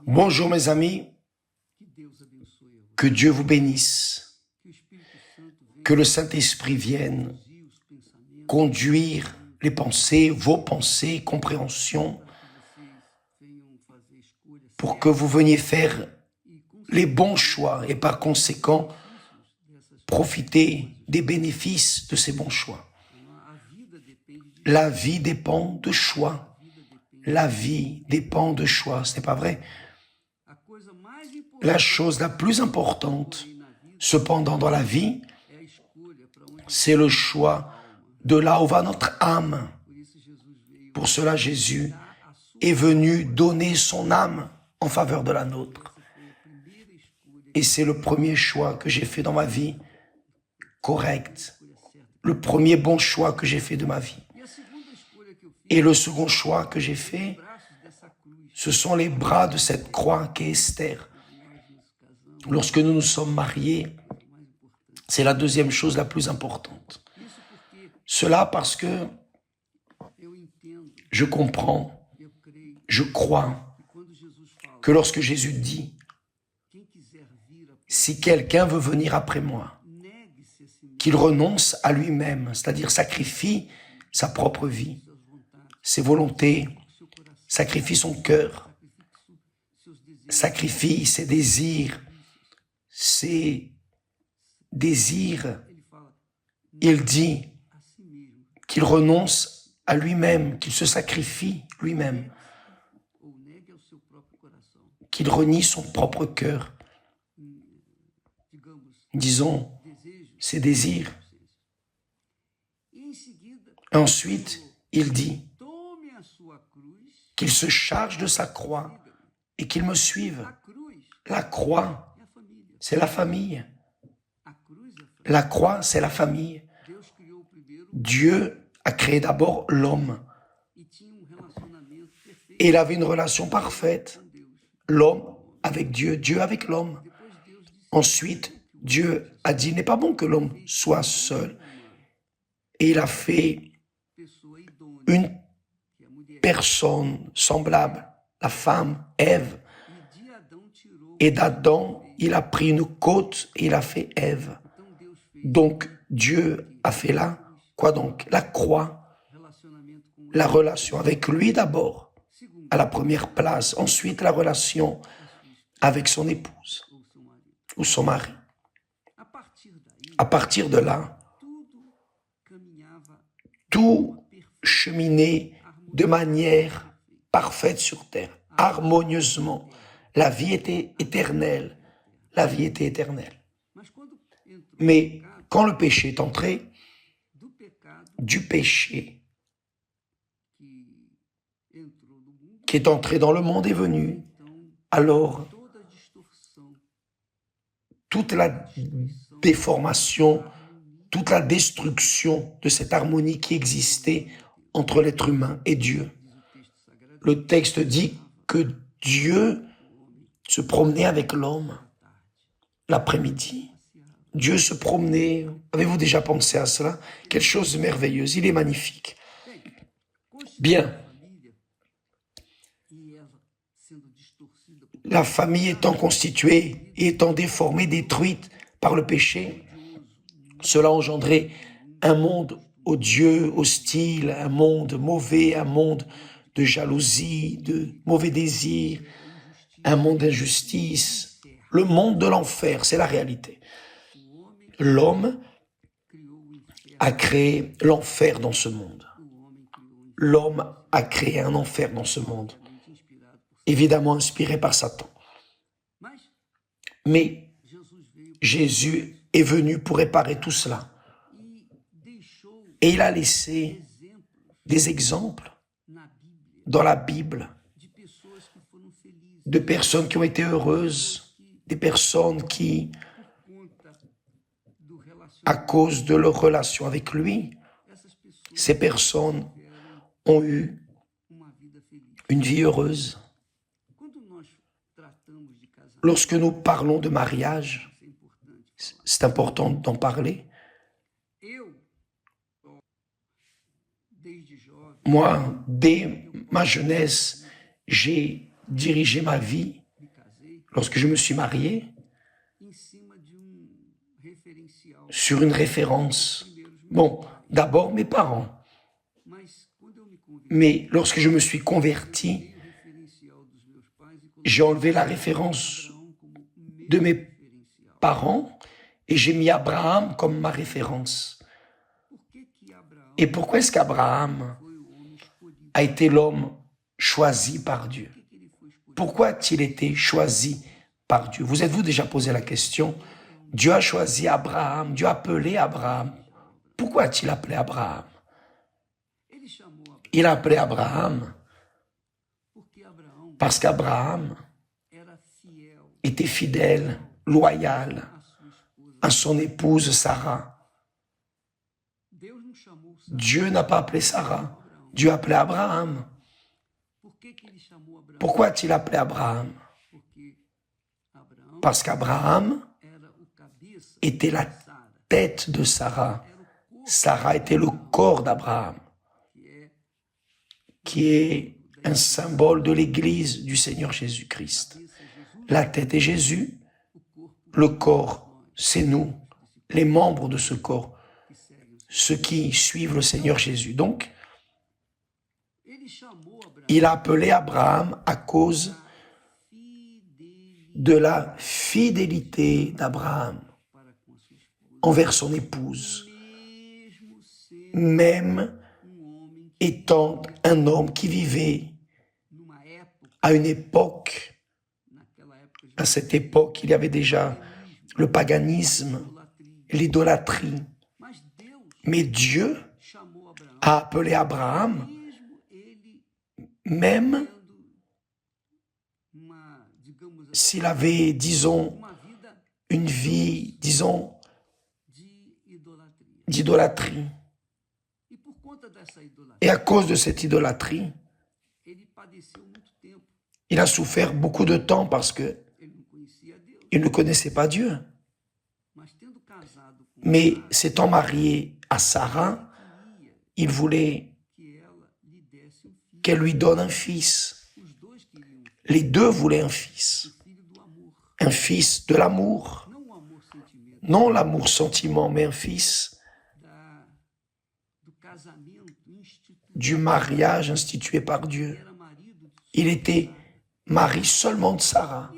Bonjour mes amis, que Dieu vous bénisse, que le Saint-Esprit vienne conduire les pensées, vos pensées, compréhension, pour que vous veniez faire les bons choix et par conséquent profiter des bénéfices de ces bons choix. La vie dépend de choix. La vie dépend de choix, ce n'est pas vrai? La chose la plus importante, cependant, dans la vie, c'est le choix de là où va notre âme. Pour cela, Jésus est venu donner son âme en faveur de la nôtre. Et c'est le premier choix que j'ai fait dans ma vie, correct. Le premier bon choix que j'ai fait de ma vie. Et le second choix que j'ai fait, ce sont les bras de cette croix qu'est Esther. Lorsque nous nous sommes mariés, c'est la deuxième chose la plus importante. Cela parce que je comprends, je crois que lorsque Jésus dit « Si quelqu'un veut venir après moi, qu'il renonce à lui-même, c'est-à-dire sacrifie sa propre vie, ses volontés, sacrifie son cœur, sacrifie ses désirs, il dit qu'il renonce à lui-même, qu'il se sacrifie lui-même, qu'il renie son propre cœur, disons, ses désirs. Ensuite, il dit qu'il se charge de sa croix et qu'il me suive. La croix, c'est la famille. La croix, c'est la famille. Dieu a créé d'abord l'homme. Et il avait une relation parfaite. L'homme avec Dieu, Dieu avec l'homme. Ensuite, Dieu a dit, il n'est pas bon que l'homme soit seul. Et il a fait une personne semblable, la femme, Ève. Et d'Adam, il a pris une côte et il a fait Ève. Donc, Dieu a fait là, quoi donc? La croix, la relation avec lui d'abord, à la première place. Ensuite, la relation avec son épouse ou son mari. À partir de là, tout cheminait de manière parfaite sur terre, harmonieusement. La vie était éternelle. La vie était éternelle. Mais quand le péché est entré, du péché qui est entré dans le monde est venu, alors toute la déformation, toute la destruction de cette harmonie qui existait entre l'être humain et Dieu. Le texte dit que Dieu se promenait avec l'homme l'après-midi. Dieu se promenait. Avez-vous déjà pensé à cela? Quelque chose de merveilleux. Il est magnifique. Bien. La famille étant constituée et étant déformée, détruite par le péché, cela engendrait un monde odieux, hostile, un monde mauvais, un monde de jalousie, de mauvais désirs, un monde d'injustice, le monde de l'enfer, c'est la réalité. L'homme a créé l'enfer dans ce monde. L'homme a créé un enfer dans ce monde, évidemment inspiré par Satan. Mais Jésus est venu pour réparer tout cela. Et il a laissé des exemples dans la Bible de personnes qui ont été heureuses, des personnes qui, à cause de leur relation avec lui, ces personnes ont eu une vie heureuse. Lorsque nous parlons de mariage, c'est important d'en parler. Moi, dès ma jeunesse, j'ai dirigé ma vie lorsque je me suis marié sur une référence. Bon, d'abord mes parents. Mais lorsque je me suis converti, j'ai enlevé la référence de mes parents et j'ai mis Abraham comme ma référence. Et pourquoi est-ce qu'Abraham a été l'homme choisi par Dieu? Pourquoi a-t-il été choisi par Dieu? Vous êtes-vous déjà posé la question? Dieu a choisi Abraham, Dieu a appelé Abraham. Pourquoi a-t-il appelé Abraham? Il a appelé Abraham parce qu'Abraham était fidèle, loyal à son épouse Sarah. Dieu n'a pas appelé Sarah, Dieu a appelé Abraham. Pourquoi a-t-il appelé Abraham? Parce qu'Abraham était la tête de Sarah. Sarah était le corps d'Abraham, qui est un symbole de l'Église du Seigneur Jésus-Christ. La tête est Jésus, le corps, c'est nous, les membres de ce corps, ceux qui suivent le Seigneur Jésus. Donc, il a appelé Abraham à cause de la fidélité d'Abraham envers son épouse, même étant un homme qui vivait à une époque. À cette époque, il y avait déjà le paganisme, l'idolâtrie. Mais Dieu a appelé Abraham, même s'il avait, disons, une vie, disons, d'idolâtrie. Et à cause de cette idolâtrie, il a souffert beaucoup de temps parce que il ne connaissait pas Dieu. Mais s'étant marié à Sarah, il voulait qu'elle lui donne un fils. Les deux voulaient un fils de l'amour. Non l'amour sentiment, mais un fils du mariage institué par Dieu. Il était mari seulement de Sarah.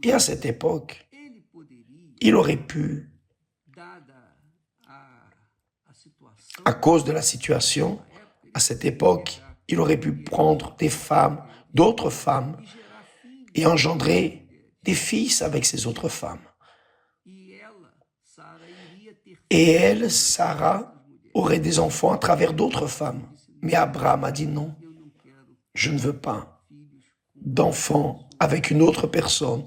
Et à cette époque, il aurait pu, à cause de la situation, à cette époque, il aurait pu prendre des femmes, d'autres femmes, et engendrer des fils avec ces autres femmes. Et elle, Sarah, aurait des enfants à travers d'autres femmes. Mais Abraham a dit non, je ne veux pas d'enfants avec une autre personne,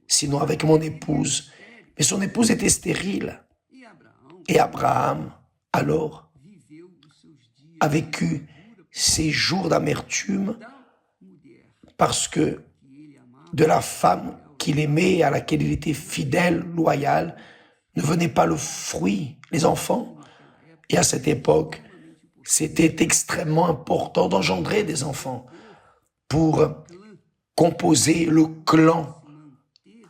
sinon avec mon épouse. Mais son épouse était stérile. Et Abraham, alors, a vécu ces jours d'amertume parce que de la femme qu'il aimait, à laquelle il était fidèle, loyal, ne venait pas le fruit, les enfants. Et à cette époque, c'était extrêmement important d'engendrer des enfants pour composer le clan,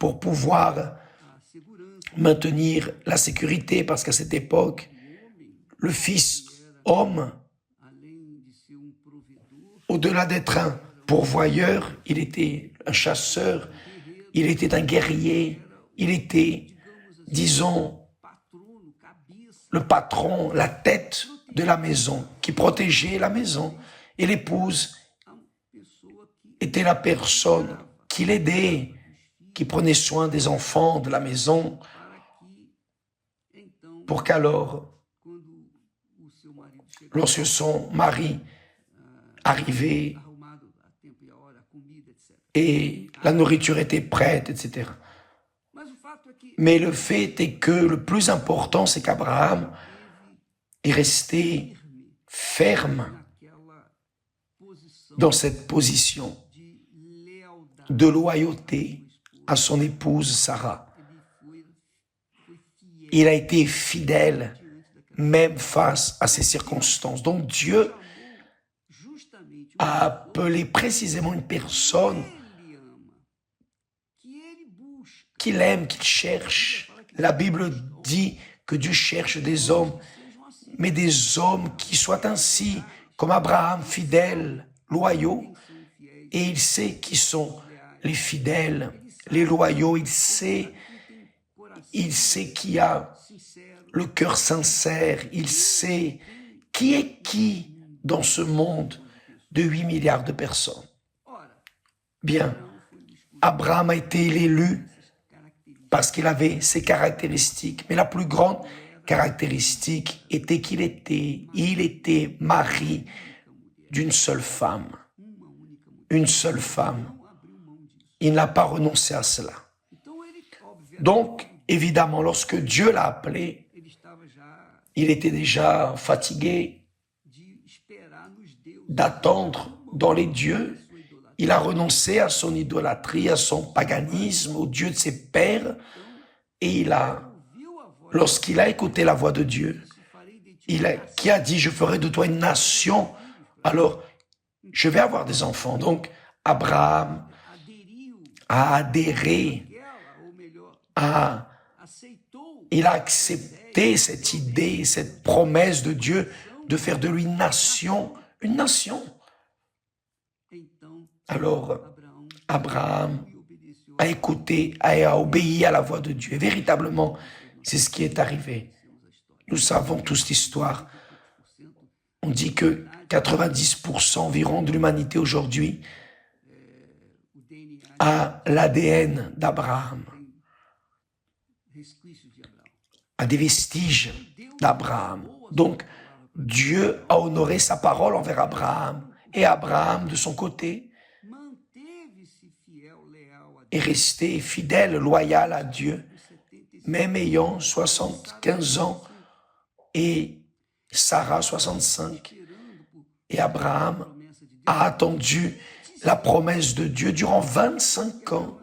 pour pouvoir maintenir la sécurité, parce qu'à cette époque, le fils homme, au-delà d'être un pourvoyeur, il était un chasseur, il était un guerrier, il était, disons, le patron, la tête de la maison, qui protégeait la maison. Et l'épouse était la personne qui l'aidait, qui prenait soin des enfants de la maison, pour qu'alors, lorsque son mari arrivait et la nourriture était prête, etc. Mais le fait est que le plus important, c'est qu'Abraham est resté ferme dans cette position de loyauté à son épouse Sarah. Il a été fidèle même face à ces circonstances. Donc Dieu a appelé précisément une personne qu'il aime, qu'il cherche. La Bible dit que Dieu cherche des hommes, mais des hommes qui soient ainsi, comme Abraham, fidèles, loyaux. Et il sait qui sont les fidèles, les loyaux. Il sait qui a le cœur sincère. Il sait qui est qui dans ce monde de 8 milliards de personnes. Bien, Abraham a été l'élu parce qu'il avait ces caractéristiques. Mais la plus grande caractéristique était qu'il était mari d'une seule femme. Une seule femme. Il n'a pas renoncé à cela. Donc, évidemment, lorsque Dieu l'a appelé, il était déjà fatigué d'attendre dans les dieux. Il a renoncé à son idolâtrie, à son paganisme, au Dieu de ses pères. Et lorsqu'il a écouté la voix de Dieu, qui a dit « Je ferai de toi une nation », alors je vais avoir des enfants. Donc, Abraham a adhéré, il a accepté cette idée, cette promesse de Dieu de faire de lui une nation. Alors, Abraham a écouté, a obéi à la voix de Dieu. Et véritablement, c'est ce qui est arrivé. Nous savons tous l'histoire. On dit que 90% environ de l'humanité aujourd'hui a l'ADN d'Abraham, a des vestiges d'Abraham. Donc, Dieu a honoré sa parole envers Abraham. Et Abraham, de son côté, est resté fidèle, loyal à Dieu, même ayant 75 ans et Sarah 65. Et Abraham a attendu la promesse de Dieu durant 25 ans.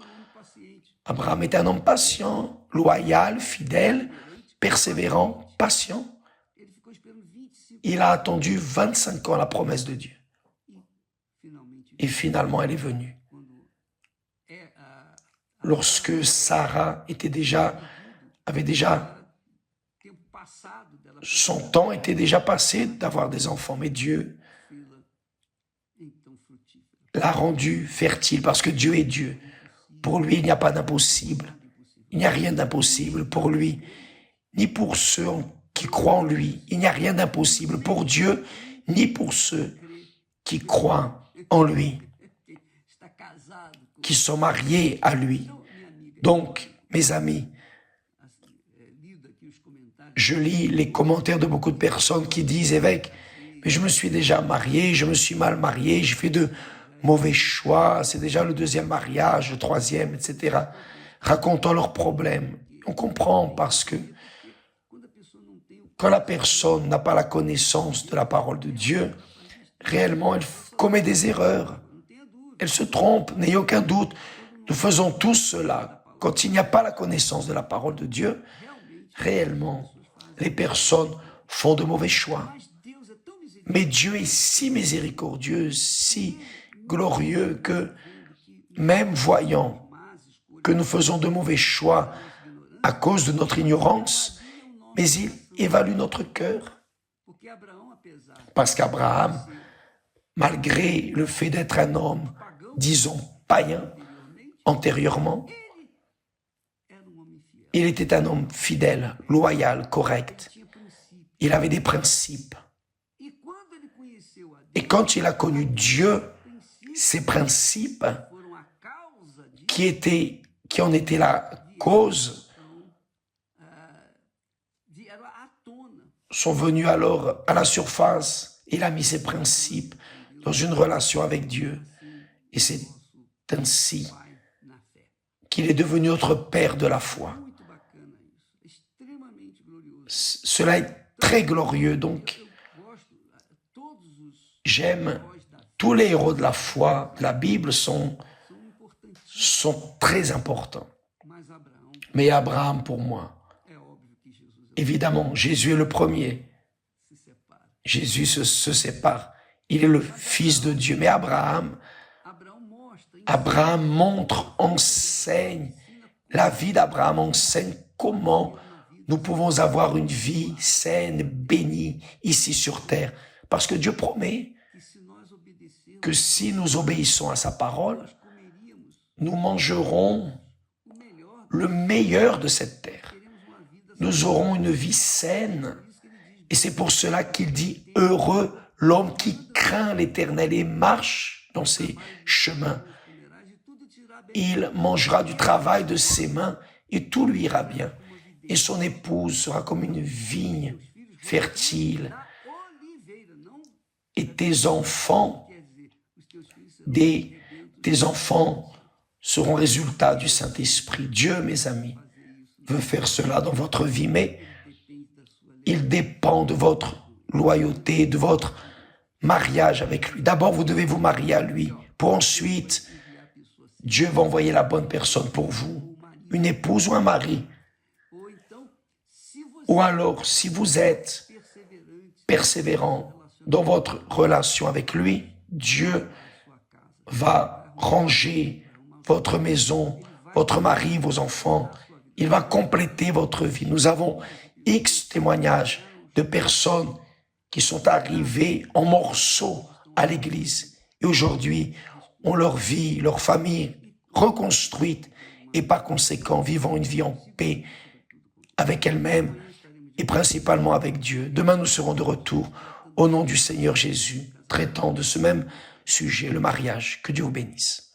Abraham est un homme patient, loyal, fidèle, persévérant, patient. Il a attendu 25 ans la promesse de Dieu. Et finalement, elle est venue. Lorsque Sarah avait déjà, son temps était déjà passé d'avoir des enfants, mais Dieu l'a rendu fertile parce que Dieu est Dieu. Pour lui, il n'y a pas d'impossible. Il n'y a rien d'impossible pour lui, ni pour ceux qui croient en lui. Il n'y a rien d'impossible pour Dieu, ni pour ceux qui croient en lui, qui sont mariés à lui. Donc, mes amis, je lis les commentaires de beaucoup de personnes qui disent « Évêque, mais je me suis déjà marié, je me suis mal marié, j'ai fait de mauvais choix, c'est déjà le deuxième mariage, le troisième, etc. » Racontant leurs problèmes. On comprend parce que quand la personne n'a pas la connaissance de la parole de Dieu, réellement, elle commet des erreurs. Elle se trompe, n'ayez aucun doute. Nous faisons tous cela. Quand il n'y a pas la connaissance de la parole de Dieu, réellement, les personnes font de mauvais choix. Mais Dieu est si miséricordieux, si glorieux que même voyant que nous faisons de mauvais choix à cause de notre ignorance, mais il évalue notre cœur. Parce qu'Abraham, malgré le fait d'être un homme, disons, païen, antérieurement, il était un homme fidèle, loyal, correct. Il avait des principes. Et quand il a connu Dieu, ces principes qui en étaient la cause sont venus alors à la surface. Il a mis ses principes dans une relation avec Dieu. Et c'est ainsi qu'il est devenu notre Père de la foi. Cela est très glorieux, donc j'aime tous les héros de la foi, de la Bible sont très importants. Mais Abraham, pour moi, évidemment, Jésus est le premier. Jésus se sépare. Il est le fils de Dieu. Mais Abraham montre, enseigne, la vie d'Abraham enseigne comment nous pouvons avoir une vie saine, bénie ici sur terre. Parce que Dieu promet que si nous obéissons à sa parole, nous mangerons le meilleur de cette terre. Nous aurons une vie saine. Et c'est pour cela qu'il dit « Heureux l'homme qui craint l'Éternel et marche dans ses chemins. Il mangera du travail de ses mains et tout lui ira bien. Et son épouse sera comme une vigne fertile. Et tes enfants seront résultats du Saint-Esprit. » Dieu, mes amis, veut faire cela dans votre vie, mais il dépend de votre loyauté, de votre mariage avec lui. D'abord, vous devez vous marier à lui, pour ensuite, Dieu va envoyer la bonne personne pour vous, une épouse ou un mari. Ou alors, si vous êtes persévérant dans votre relation avec lui, Dieu va ranger votre maison, votre mari, vos enfants. Il va compléter votre vie. Nous avons X témoignages de personnes qui sont arrivées en morceaux à l'église. Et aujourd'hui, ont leur vie, leur famille reconstruite et par conséquent, vivant une vie en paix avec elles-mêmes et principalement avec Dieu. Demain, nous serons de retour au nom du Seigneur Jésus, traitant de ce même sujet, le mariage. Que Dieu vous bénisse.